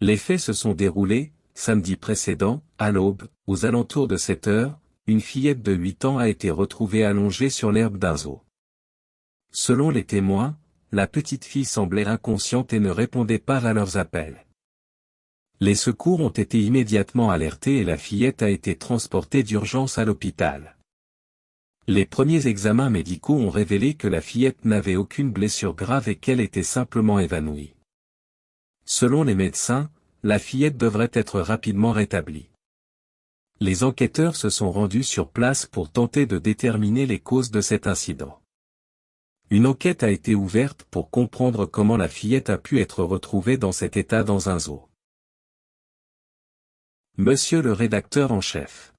Les faits se sont déroulés, samedi précédent, à l'aube, aux alentours de 7 heures, une fillette de 8 ans a été retrouvée allongée sur l'herbe d'un zoo. Selon les témoins, la petite fille semblait inconsciente et ne répondait pas à leurs appels. Les secours ont été immédiatement alertés et la fillette a été transportée d'urgence à l'hôpital. Les premiers examens médicaux ont révélé que la fillette n'avait aucune blessure grave et qu'elle était simplement évanouie. Selon les médecins, la fillette devrait être rapidement rétablie. Les enquêteurs se sont rendus sur place pour tenter de déterminer les causes de cet incident. Une enquête a été ouverte pour comprendre comment la fillette a pu être retrouvée dans cet état dans un zoo. Monsieur le rédacteur en chef.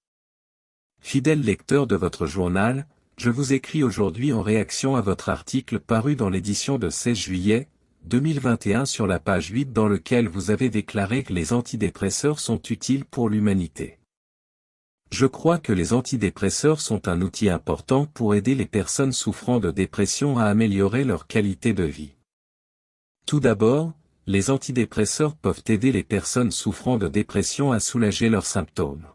Fidèle lecteur de votre journal, je vous écris aujourd'hui en réaction à votre article paru dans l'édition de 16 juillet 2021 sur la page 8 dans lequel vous avez déclaré que les antidépresseurs sont utiles pour l'humanité. Je crois que les antidépresseurs sont un outil important pour aider les personnes souffrant de dépression à améliorer leur qualité de vie. Tout d'abord, les antidépresseurs peuvent aider les personnes souffrant de dépression à soulager leurs symptômes.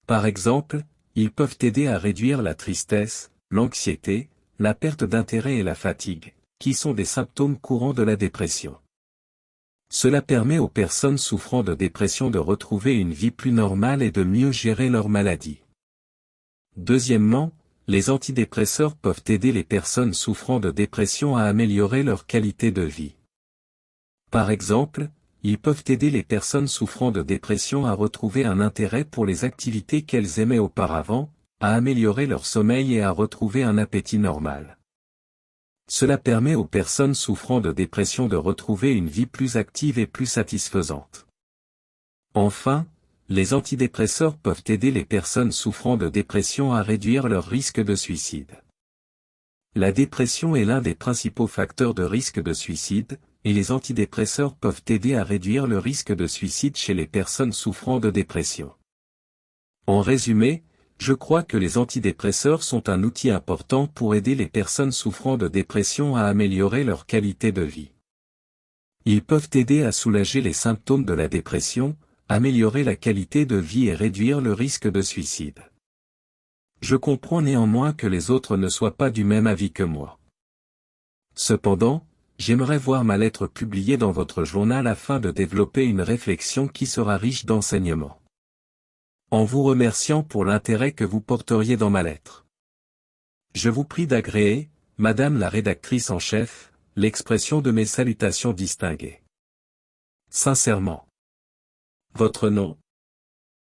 Par exemple, ils peuvent aider à réduire la tristesse, l'anxiété, la perte d'intérêt et la fatigue, qui sont des symptômes courants de la dépression. Cela permet aux personnes souffrant de dépression de retrouver une vie plus normale et de mieux gérer leur maladie. Deuxièmement, les antidépresseurs peuvent aider les personnes souffrant de dépression à améliorer leur qualité de vie. Par exemple, ils peuvent aider les personnes souffrant de dépression à retrouver un intérêt pour les activités qu'elles aimaient auparavant, à améliorer leur sommeil et à retrouver un appétit normal. Cela permet aux personnes souffrant de dépression de retrouver une vie plus active et plus satisfaisante. Enfin, les antidépresseurs peuvent aider les personnes souffrant de dépression à réduire leur risque de suicide. La dépression est l'un des principaux facteurs de risque de suicide, et les antidépresseurs peuvent aider à réduire le risque de suicide chez les personnes souffrant de dépression. En résumé, je crois que les antidépresseurs sont un outil important pour aider les personnes souffrant de dépression à améliorer leur qualité de vie. Ils peuvent aider à soulager les symptômes de la dépression, améliorer la qualité de vie et réduire le risque de suicide. Je comprends néanmoins que les autres ne soient pas du même avis que moi. Cependant, j'aimerais voir ma lettre publiée dans votre journal afin de développer une réflexion qui sera riche d'enseignements. En vous remerciant pour l'intérêt que vous porteriez dans ma lettre. Je vous prie d'agréer, Madame la rédactrice en chef, l'expression de mes salutations distinguées. Sincèrement. Votre nom,